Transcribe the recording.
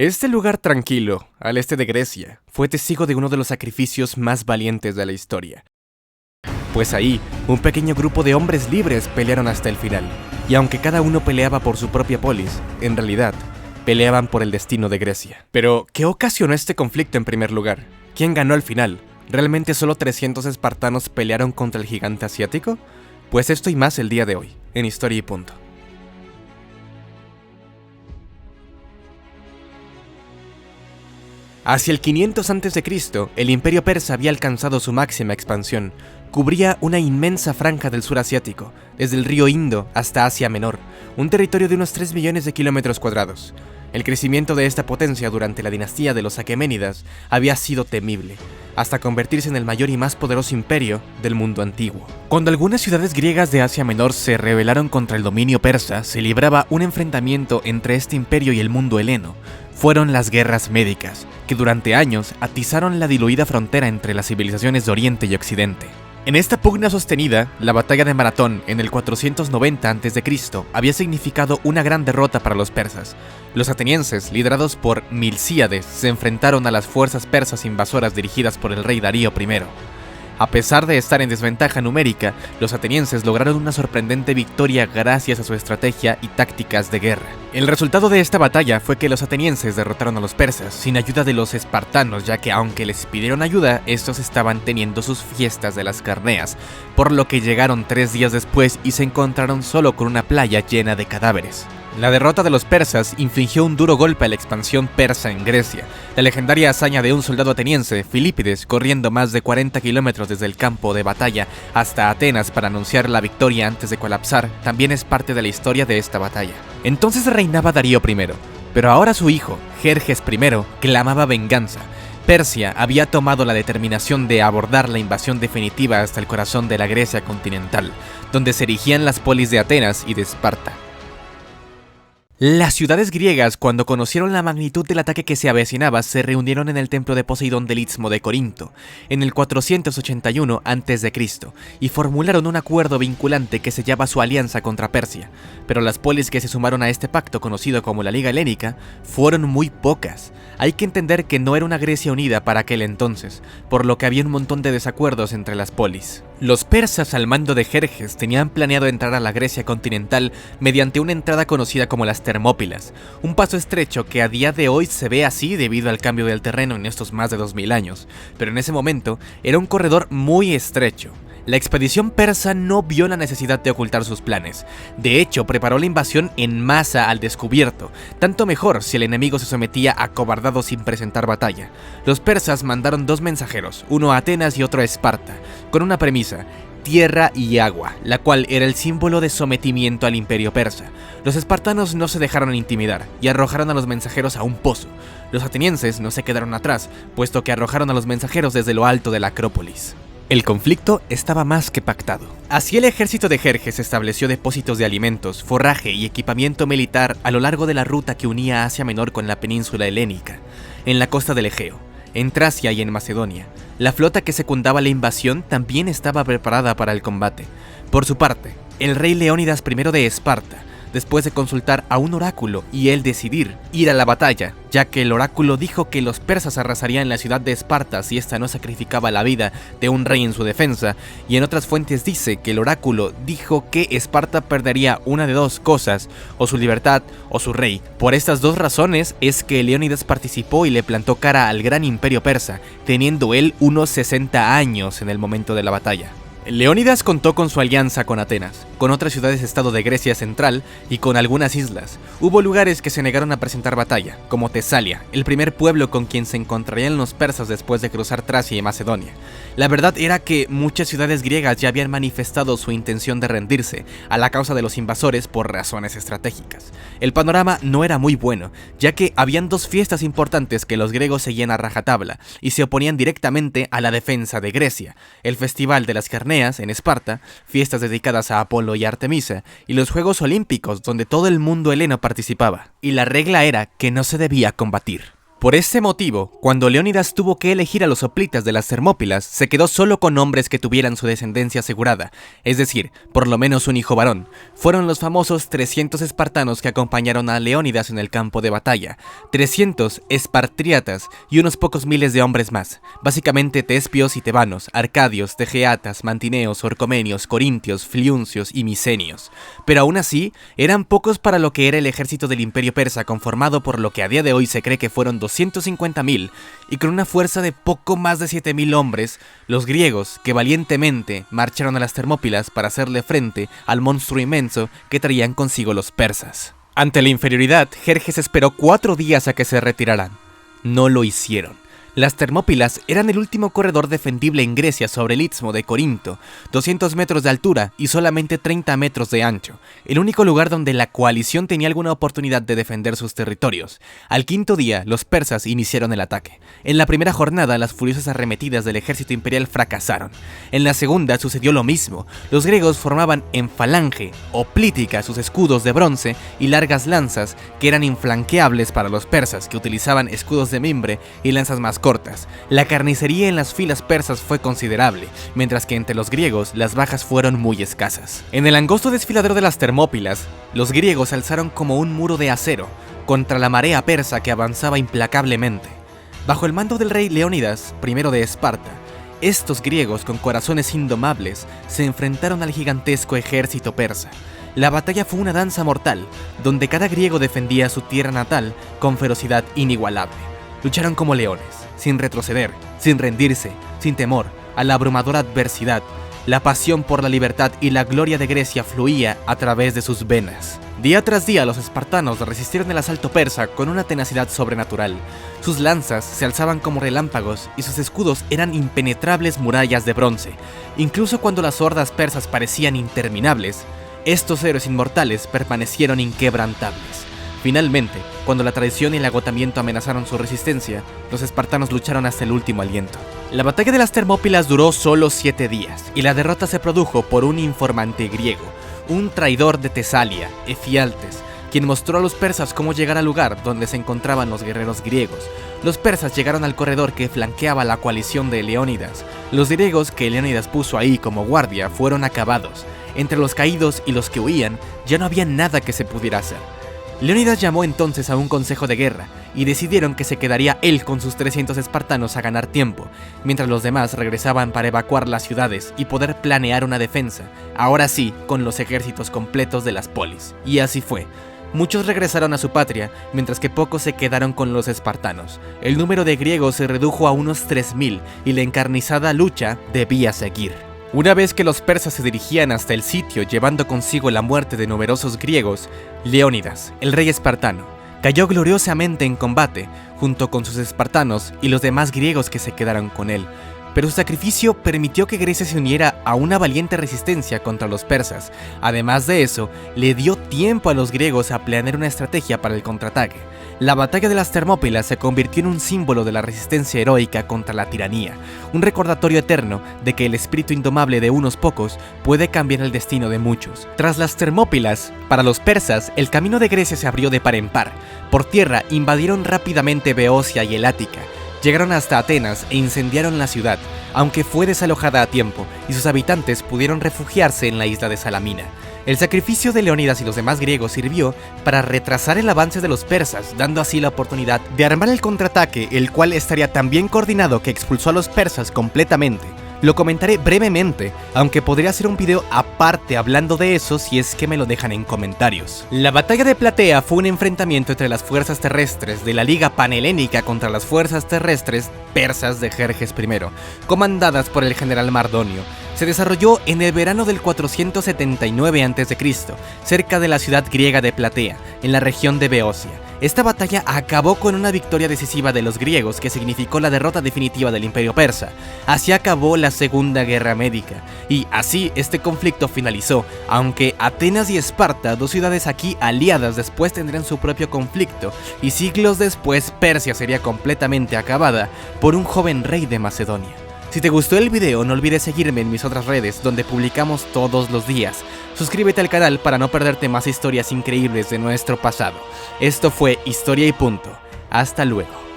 Este lugar tranquilo, al este de Grecia, fue testigo de uno de los sacrificios más valientes de la historia. Pues ahí, un pequeño grupo de hombres libres pelearon hasta el final, y aunque cada uno peleaba por su propia polis, en realidad, peleaban por el destino de Grecia. Pero, ¿qué ocasionó este conflicto en primer lugar? ¿Quién ganó al final? ¿Realmente solo 300 espartanos pelearon contra el gigante asiático? Pues esto y más el día de hoy, en Historia y Punto. Hacia el 500 a.C., el Imperio Persa había alcanzado su máxima expansión. Cubría una inmensa franja del sur asiático, desde el río Indo hasta Asia Menor, un territorio de unos 3 millones de kilómetros cuadrados. El crecimiento de esta potencia durante la dinastía de los Aqueménidas había sido temible, hasta convertirse en el mayor y más poderoso imperio del mundo antiguo. Cuando algunas ciudades griegas de Asia Menor se rebelaron contra el dominio persa, se libraba un enfrentamiento entre este imperio y el mundo heleno. Fueron las guerras médicas, que durante años atizaron la diluida frontera entre las civilizaciones de Oriente y Occidente. En esta pugna sostenida, la batalla de Maratón en el 490 a.C. había significado una gran derrota para los persas. Los atenienses, liderados por Milcíades, se enfrentaron a las fuerzas persas invasoras dirigidas por el rey Darío I. A pesar de estar en desventaja numérica, los atenienses lograron una sorprendente victoria gracias a su estrategia y tácticas de guerra. El resultado de esta batalla fue que los atenienses derrotaron a los persas sin ayuda de los espartanos, ya que aunque les pidieron ayuda, estos estaban teniendo sus fiestas de las Carneas, por lo que llegaron 3 días después y se encontraron solo con una playa llena de cadáveres. La derrota de los persas infligió un duro golpe a la expansión persa en Grecia. La legendaria hazaña de un soldado ateniense, Filípides, corriendo más de 40 kilómetros desde el campo de batalla hasta Atenas para anunciar la victoria antes de colapsar, también es parte de la historia de esta batalla. Entonces reinaba Darío I, pero ahora su hijo, Jerjes I, clamaba venganza. Persia había tomado la determinación de abordar la invasión definitiva hasta el corazón de la Grecia continental, donde se erigían las polis de Atenas y de Esparta. Las ciudades griegas, cuando conocieron la magnitud del ataque que se avecinaba, se reunieron en el templo de Poseidón del Istmo de Corinto, en el 481 a.C., y formularon un acuerdo vinculante que sellaba su alianza contra Persia. Pero las polis que se sumaron a este pacto, conocido como la Liga Helénica, fueron muy pocas. Hay que entender que no era una Grecia unida para aquel entonces, por lo que había un montón de desacuerdos entre las polis. Los persas, al mando de Jerjes, tenían planeado entrar a la Grecia continental mediante una entrada conocida como las Termópilas, un paso estrecho que a día de hoy se ve así debido al cambio del terreno en estos más de 2000 años, pero en ese momento era un corredor muy estrecho. La expedición persa no vio la necesidad de ocultar sus planes. De hecho, preparó la invasión en masa al descubierto, tanto mejor si el enemigo se sometía acobardado sin presentar batalla. Los persas mandaron 2 mensajeros, uno a Atenas y otro a Esparta, con una premisa: tierra y agua, la cual era el símbolo de sometimiento al imperio persa. Los espartanos no se dejaron intimidar y arrojaron a los mensajeros a un pozo. Los atenienses no se quedaron atrás, puesto que arrojaron a los mensajeros desde lo alto de la Acrópolis. El conflicto estaba más que pactado. Así el ejército de Jerjes estableció depósitos de alimentos, forraje y equipamiento militar a lo largo de la ruta que unía Asia Menor con la península helénica, en la costa del Egeo, en Tracia y en Macedonia. La flota que secundaba la invasión también estaba preparada para el combate. Por su parte, el rey Leónidas I de Esparta, después de consultar a un oráculo y él decidir ir a la batalla, ya que el oráculo dijo que los persas arrasarían la ciudad de Esparta si ésta no sacrificaba la vida de un rey en su defensa, y en otras fuentes dice que el oráculo dijo que Esparta perdería una de 2 cosas, o su libertad o su rey. Por estas 2 razones es que Leónidas participó y le plantó cara al gran imperio persa, teniendo él unos 60 años en el momento de la batalla. Leónidas contó con su alianza con Atenas, con otras ciudades-estado de Grecia central y con algunas islas. Hubo lugares que se negaron a presentar batalla, como Tesalia, el primer pueblo con quien se encontrarían los persas después de cruzar Tracia y Macedonia. La verdad era que muchas ciudades griegas ya habían manifestado su intención de rendirse a la causa de los invasores por razones estratégicas. El panorama no era muy bueno, ya que habían 2 fiestas importantes que los griegos seguían a rajatabla y se oponían directamente a la defensa de Grecia: el Festival de las Carneas en Esparta, fiestas dedicadas a Apolo y Artemisa, y los Juegos Olímpicos, donde todo el mundo heleno participaba. Y la regla era que no se debía combatir. Por este motivo, cuando Leónidas tuvo que elegir a los hoplitas de las Termópilas, se quedó solo con hombres que tuvieran su descendencia asegurada, es decir, por lo menos un hijo varón. Fueron los famosos 300 espartanos que acompañaron a Leónidas en el campo de batalla, 300 espartriatas y unos pocos miles de hombres más, básicamente tespios y tebanos, arcadios, tegeatas, mantineos, orcomenios, corintios, fliuncios y micenios. Pero aún así, eran pocos para lo que era el ejército del Imperio Persa, conformado por lo que a día de hoy se cree que fueron 250.000, y con una fuerza de poco más de 7.000 hombres, los griegos, que valientemente marcharon a las Termópilas para hacerle frente al monstruo inmenso que traían consigo los persas. Ante la inferioridad, Jerjes esperó 4 días a que se retiraran. No lo hicieron. Las Termópilas eran el último corredor defendible en Grecia sobre el istmo de Corinto, 200 metros de altura y solamente 30 metros de ancho, el único lugar donde la coalición tenía alguna oportunidad de defender sus territorios. Al quinto día, los persas iniciaron el ataque. En la primera jornada, las furiosas arremetidas del ejército imperial fracasaron. En la segunda sucedió lo mismo. Los griegos formaban en falange hoplítica sus escudos de bronce y largas lanzas que eran inflanqueables para los persas, que utilizaban escudos de mimbre y lanzas más cortas. La carnicería en las filas persas fue considerable, mientras que entre los griegos las bajas fueron muy escasas. En el angosto desfiladero de las Termópilas, los griegos alzaron como un muro de acero contra la marea persa que avanzaba implacablemente. Bajo el mando del rey Leónidas I de Esparta, estos griegos con corazones indomables se enfrentaron al gigantesco ejército persa. La batalla fue una danza mortal, donde cada griego defendía su tierra natal con ferocidad inigualable. Lucharon como leones, sin retroceder, sin rendirse, sin temor a la abrumadora adversidad. La pasión por la libertad y la gloria de Grecia fluía a través de sus venas. Día tras día los espartanos resistieron el asalto persa con una tenacidad sobrenatural. Sus lanzas se alzaban como relámpagos y sus escudos eran impenetrables murallas de bronce. Incluso cuando las hordas persas parecían interminables, estos héroes inmortales permanecieron inquebrantables. Finalmente, cuando la traición y el agotamiento amenazaron su resistencia, los espartanos lucharon hasta el último aliento. La batalla de las Termópilas duró solo 7 días, y la derrota se produjo por un informante griego, un traidor de Tesalia, Efialtes, quien mostró a los persas cómo llegar al lugar donde se encontraban los guerreros griegos. Los persas llegaron al corredor que flanqueaba la coalición de Leónidas. Los griegos que Leónidas puso ahí como guardia fueron acabados. Entre los caídos y los que huían, ya no había nada que se pudiera hacer. Leónidas llamó entonces a un consejo de guerra y decidieron que se quedaría él con sus 300 espartanos a ganar tiempo, mientras los demás regresaban para evacuar las ciudades y poder planear una defensa, ahora sí con los ejércitos completos de las polis. Y así fue. Muchos regresaron a su patria, mientras que pocos se quedaron con los espartanos. El número de griegos se redujo a unos 3.000 y la encarnizada lucha debía seguir. Una vez que los persas se dirigían hasta el sitio llevando consigo la muerte de numerosos griegos, Leónidas, el rey espartano, cayó gloriosamente en combate junto con sus espartanos y los demás griegos que se quedaron con él. Pero su sacrificio permitió que Grecia se uniera a una valiente resistencia contra los persas. Además de eso, le dio tiempo a los griegos a planear una estrategia para el contraataque. La batalla de las Termópilas se convirtió en un símbolo de la resistencia heroica contra la tiranía, un recordatorio eterno de que el espíritu indomable de unos pocos puede cambiar el destino de muchos. Tras las Termópilas, para los persas, el camino de Grecia se abrió de par en par. Por tierra invadieron rápidamente Beocia y el Ática. Llegaron hasta Atenas e incendiaron la ciudad, aunque fue desalojada a tiempo, y sus habitantes pudieron refugiarse en la isla de Salamina. El sacrificio de Leónidas y los demás griegos sirvió para retrasar el avance de los persas, dando así la oportunidad de armar el contraataque, el cual estaría tan bien coordinado que expulsó a los persas completamente. Lo comentaré brevemente, aunque podría hacer un video aparte hablando de eso si es que me lo dejan en comentarios. La batalla de Platea fue un enfrentamiento entre las fuerzas terrestres de la Liga Panhelénica contra las fuerzas terrestres persas de Jerjes I, comandadas por el general Mardonio. Se desarrolló en el verano del 479 a.C., cerca de la ciudad griega de Platea, en la región de Beocia. Esta batalla acabó con una victoria decisiva de los griegos que significó la derrota definitiva del Imperio Persa. Así acabó la Segunda Guerra Médica, y así este conflicto finalizó, aunque Atenas y Esparta, dos ciudades aquí aliadas, después tendrían su propio conflicto, y siglos después Persia sería completamente acabada por un joven rey de Macedonia. Si te gustó el video, no olvides seguirme en mis otras redes donde publicamos todos los días. Suscríbete al canal para no perderte más historias increíbles de nuestro pasado. Esto fue Historia y Punto. Hasta luego.